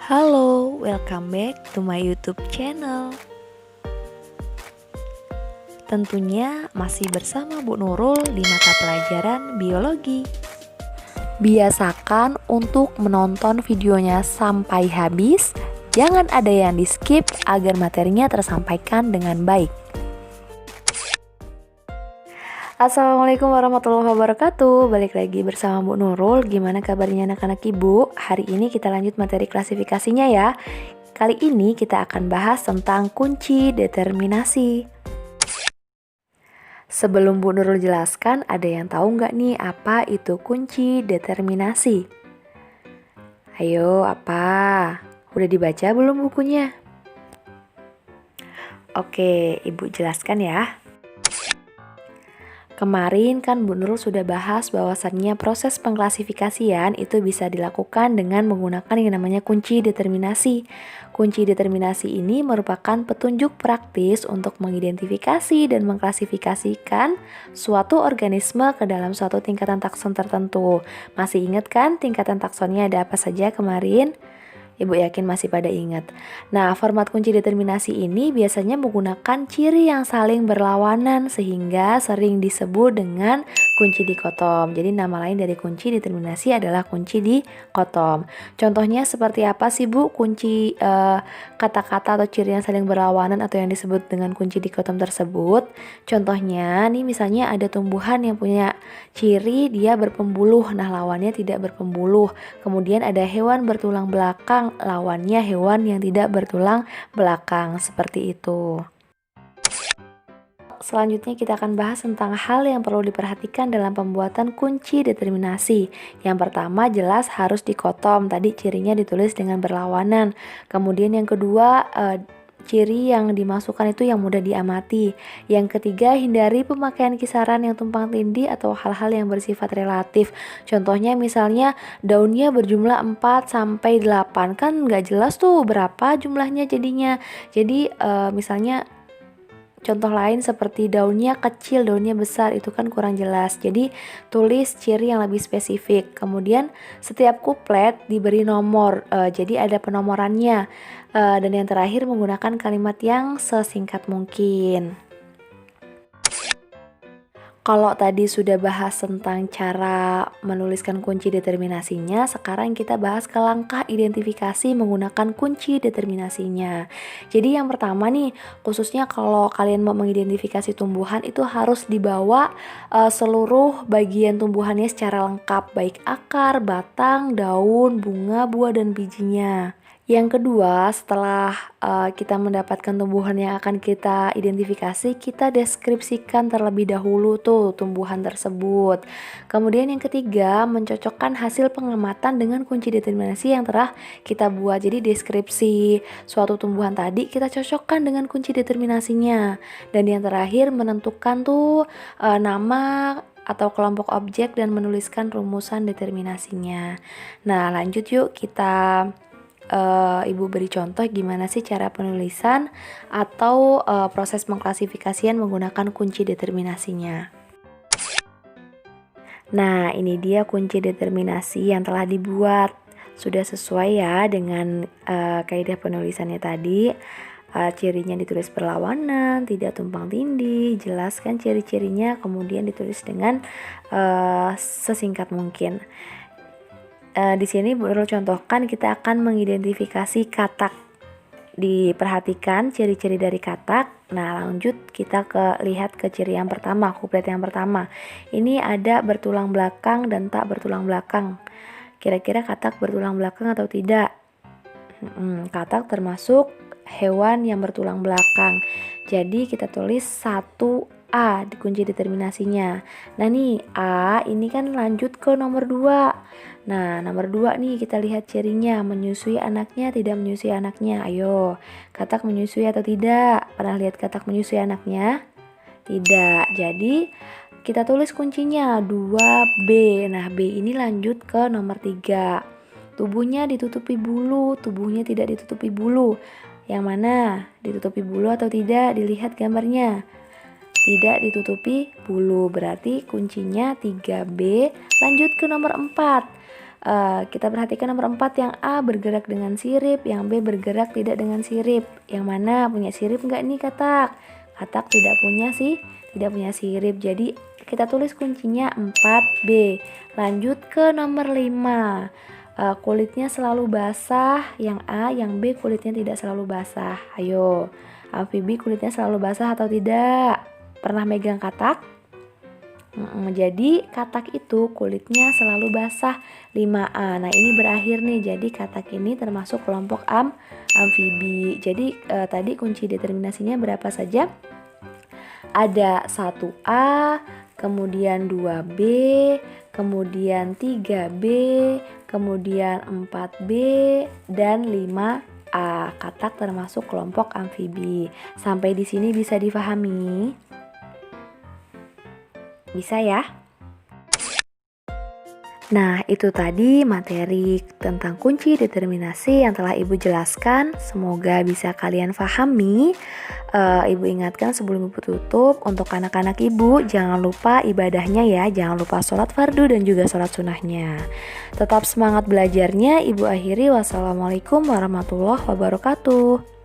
Halo, welcome back to my YouTube channel. Tentunya masih bersama Bu Nurul di mata pelajaran biologi. Biasakan untuk menonton videonya sampai habis, jangan ada yang di skip agar materinya tersampaikan dengan baik. Assalamualaikum warahmatullahi wabarakatuh. Balik lagi bersama Bu Nurul. Gimana kabarnya anak-anak ibu? Hari ini kita lanjut materi klasifikasinya ya. Kali ini kita akan bahas tentang kunci determinasi. Sebelum Bu Nurul jelaskan, ada yang tahu nggak nih apa itu kunci determinasi? Ayo, apa? Udah dibaca belum bukunya? Oke, Ibu jelaskan ya. Kemarin kan Bu Nurul sudah bahas bahwasannya proses pengklasifikasian itu bisa dilakukan dengan menggunakan yang namanya kunci determinasi. Kunci determinasi ini merupakan petunjuk praktis untuk mengidentifikasi dan mengklasifikasikan suatu organisme ke dalam suatu tingkatan takson tertentu. Masih ingat kan tingkatan taksonnya ada apa saja kemarin? Ibu yakin masih pada ingat. Nah, format kunci determinasi ini biasanya menggunakan ciri yang saling berlawanan sehingga sering disebut dengan kunci dikotom. Jadi nama lain dari kunci determinasi adalah kunci dikotom. Contohnya seperti apa sih Bu kunci kata-kata atau ciri yang saling berlawanan atau yang disebut dengan kunci dikotom tersebut? Contohnya nih misalnya ada tumbuhan yang punya ciri dia berpembuluh, nah lawannya tidak berpembuluh. Kemudian ada hewan bertulang belakang, lawannya hewan yang tidak bertulang belakang, seperti itu. Selanjutnya kita akan bahas tentang hal yang perlu diperhatikan dalam pembuatan kunci determinasi. Yang pertama jelas harus dikotom, tadi cirinya ditulis dengan berlawanan. Kemudian yang kedua ciri yang dimasukkan itu yang mudah diamati. Yang ketiga, hindari pemakaian kisaran yang tumpang tindih atau hal-hal yang bersifat relatif. Contohnya misalnya daunnya berjumlah 4 sampai 8, kan nggak jelas tuh berapa jumlahnya jadinya. Jadi misalnya contoh lain seperti daunnya kecil, daunnya besar, itu kan kurang jelas. Jadi tulis ciri yang lebih spesifik. Kemudian setiap kuplet diberi nomor, jadi ada penomorannya. Dan yang terakhir menggunakan kalimat yang sesingkat mungkin. Kalau tadi sudah bahas tentang cara menuliskan kunci determinasinya, sekarang kita bahas ke langkah identifikasi menggunakan kunci determinasinya. Jadi yang pertama nih, khususnya kalau kalian mau mengidentifikasi tumbuhan itu harus dibawa seluruh bagian tumbuhannya secara lengkap, baik akar, batang, daun, bunga, buah, dan bijinya. Yang kedua, setelah kita mendapatkan tumbuhan yang akan kita identifikasi, kita deskripsikan terlebih dahulu tuh tumbuhan tersebut. Kemudian yang ketiga, mencocokkan hasil pengamatan dengan kunci determinasi yang telah kita buat. Jadi deskripsi suatu tumbuhan tadi kita cocokkan dengan kunci determinasinya. Dan yang terakhir, menentukan tuh nama atau kelompok objek dan menuliskan rumusan determinasinya. Nah, lanjut yuk kita Ibu beri contoh gimana sih cara penulisan atau proses pengklasifikasian menggunakan kunci determinasinya. Nah, ini dia kunci determinasi yang telah dibuat. Sudah sesuai ya dengan kaidah penulisannya tadi. Cirinya ditulis berlawanan, tidak tumpang tindih, jelaskan ciri-cirinya, kemudian ditulis dengan sesingkat mungkin. Di sini Bu Nurul contohkan kita akan mengidentifikasi katak. Diperhatikan ciri-ciri dari katak. Nah, lanjut kita lihat ke ciri yang pertama, kuplet yang pertama. Ini ada bertulang belakang dan tak bertulang belakang. Kira-kira katak bertulang belakang atau tidak? Katak termasuk hewan yang bertulang belakang. Jadi kita tulis 1A di kunci determinasinya. Nah nih A ini kan lanjut ke nomor 2. Nah nomor 2 nih kita lihat cirinya, menyusui anaknya, tidak menyusui anaknya. Ayo, katak menyusui atau tidak? Pernah lihat katak menyusui anaknya? Tidak. Jadi kita tulis kuncinya 2B. Nah B ini lanjut ke nomor 3. Tubuhnya ditutupi bulu, tubuhnya tidak ditutupi bulu. Yang mana? Ditutupi bulu atau tidak? Dilihat gambarnya. Tidak ditutupi bulu, berarti kuncinya 3B. Lanjut ke nomor 4. Kita perhatikan nomor 4, yang A bergerak dengan sirip, yang B bergerak tidak dengan sirip. Yang mana punya sirip enggak nih katak? Katak tidak punya sirip. Jadi kita tulis kuncinya 4B. Lanjut ke nomor 5. Kulitnya selalu basah, yang A, yang B kulitnya tidak selalu basah. Ayo, amfibi kulitnya selalu basah atau tidak? Pernah megang katak? Jadi katak itu kulitnya selalu basah, 5A. Nah ini berakhir nih, jadi katak ini termasuk kelompok amfibi. Jadi tadi kunci determinasinya berapa saja? Ada 1A, kemudian 2B, kemudian 3B, kemudian 4B, dan 5A. Katak termasuk kelompok amfibi. Sampai di sini bisa difahami? Bisa ya? Nah, itu tadi materi tentang kunci determinasi yang telah Ibu jelaskan. Semoga bisa kalian pahami. Ibu ingatkan sebelum Ibu tutup, untuk anak-anak Ibu, jangan lupa ibadahnya ya. Jangan lupa sholat fardu dan juga sholat sunnahnya. Tetap semangat belajarnya. Ibu akhiri, wassalamualaikum warahmatullahi wabarakatuh.